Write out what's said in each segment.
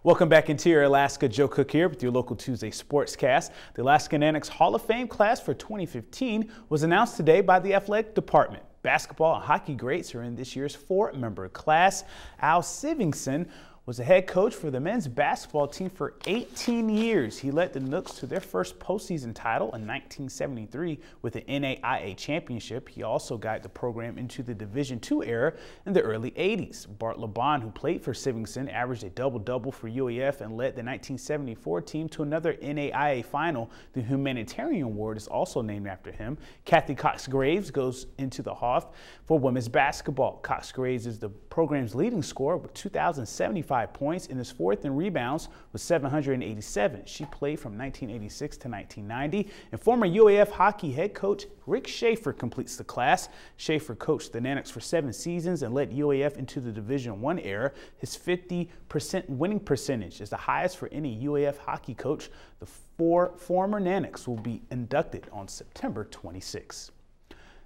Welcome back into your Alaska. Joe Cook here with your local Tuesday Sportscast. The Alaska Nannox Hall of Fame class for 2015 was announced today by the athletic department. Basketball and hockey greats are in this year's 4-member class. Al Sivingson was the head coach for the men's basketball team for 18 years. He led the Nooks to their first postseason title in 1973 with the NAIA championship. He also guided the program into the Division II era in the early 80s. Bart LeBon, who played for Sivingson, averaged a double-double for UAF and led the 1974 team to another NAIA final. The Humanitarian Award is also named after him. Kathy Cox-Graves goes into the Hall for women's basketball. Cox-Graves is the program's leading scorer with 2,075 points and is fourth in rebounds with 787. She played from 1986 to 1990. And former UAF hockey head coach Rick Schaefer completes the class. Schaefer coached the Nannox for 7 seasons and led UAF into the Division I era. His 50% winning percentage is the highest for any UAF hockey coach. The 4 former Nannox will be inducted on September 26.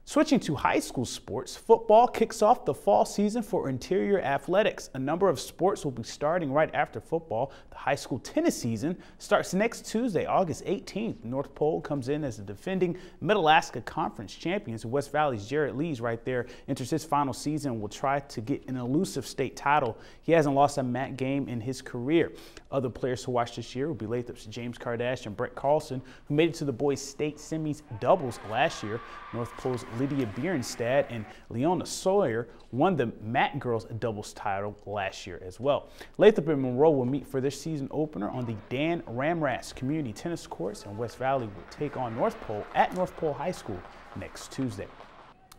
Switching to high school sports, football kicks off the fall season for interior athletics. A number of sports will be starting right after football. The high school tennis season starts next Tuesday, August 18th. North Pole comes in as the defending Mid-Alaska Conference champions. West Valley's Jared Lees right there enters his final season and will try to get an elusive state title. He hasn't lost a MAC game in his career. Other players to watch this year will be Lathrop's James Kardashian and Brett Carlson, who made it to the boys' state semis doubles last year. North Pole's Lydia Bierenstad and Leona Sawyer won the MAC girls doubles title last year as well. Lathrop and Monroe will meet for their season opener on the Dan Ramras Community Tennis Courts, and West Valley will take on North Pole at North Pole High School next Tuesday.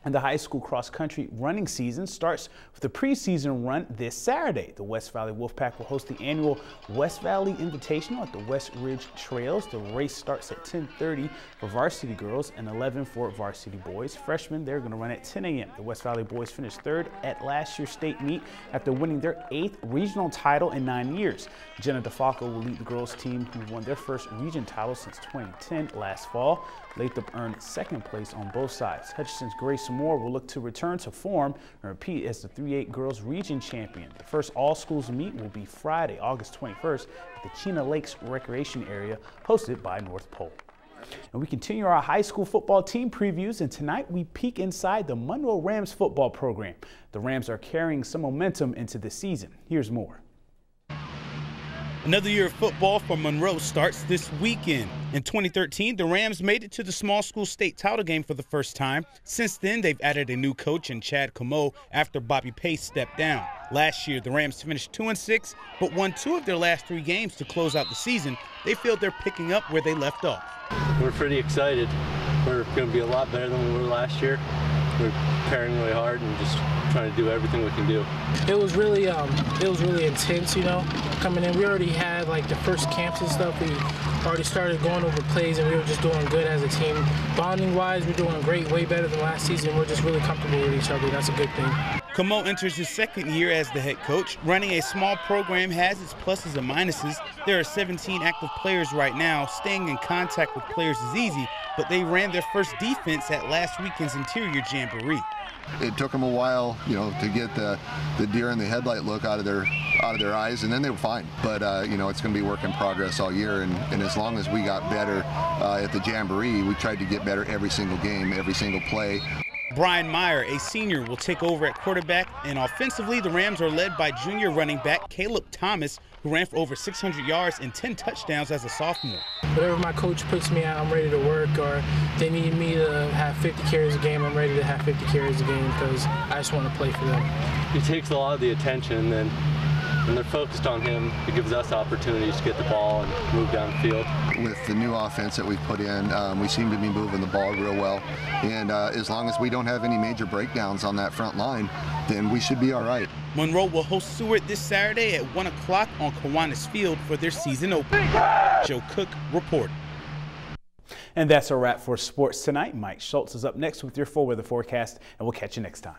And the high school cross-country running season starts with a preseason run this Saturday. The West Valley Wolfpack will host the annual West Valley Invitational at the West Ridge Trails. The race starts at 10:30 for varsity girls and 11 for varsity boys. Freshmen, they're going to run at 10 a.m. The West Valley boys finished 3rd at last year's state meet after winning their 8th regional title in 9 years. Jenna DeFalco will lead the girls team, who won their first region title since 2010 last fall. Lathrop earned 2nd place on both sides. Hutchinson's Grace Moore will look to return to form and repeat as the 3A girls region champion. The first all-schools meet will be Friday, August 21st at the Chena Lakes Recreation Area, hosted by North Pole. And we continue our high school football team previews, and tonight we peek inside the Monroe Rams football program. The Rams are carrying some momentum into the season. Here's more. Another year of football for Monroe starts this weekend. In 2013, the Rams made it to the small school state title game for the first time. Since then, they've added a new coach in Chad Comeau after Bobby Pace stepped down. Last year, the Rams finished 2-6, but won 2 of their last 3 games to close out the season. They feel they're picking up where they left off. We're pretty excited. We're going to be a lot better than we were last year. We're preparing really hard and just trying to do everything we can do. It was really intense, you know, coming in. We already had like the first camps and stuff. We already started going over plays and we were just doing good as a team. Bonding wise, we're doing great, way better than last season. We're just really comfortable with each other. That's a good thing. Comeau enters his 2nd year as the head coach. Running a small program has its pluses and minuses. There are 17 active players right now. Staying in contact with players is easy, but they ran their first defense at last weekend's interior jamboree. It took them a while, you know, to get the deer in the headlight look out of their eyes, and then they were fine. But you know, it's going to be work in progress all year, and as long as we got better at the jamboree, we tried to get better every single game, every single play. Brian Meyer, a senior, will take over at quarterback, and offensively, the Rams are led by junior running back Caleb Thomas, who ran for over 600 yards and 10 touchdowns as a sophomore. Whatever my coach puts me out, I'm ready to work, or they need me to have 50 carries a game, I'm ready to have 50 carries a game because I just want to play for them. He takes a lot of the attention, and then when they're focused on him, it gives us opportunities to get the ball and move down the field. With the new offense that we've put in, we seem to be moving the ball real well. And as long as we don't have any major breakdowns on that front line, then we should be all right. Monroe will host Seward this Saturday at 1 o'clock on Kiwanis Field for their season opener. Joe Cook reporting. And that's a wrap for sports tonight. Mike Schultz is up next with your full weather forecast, and we'll catch you next time.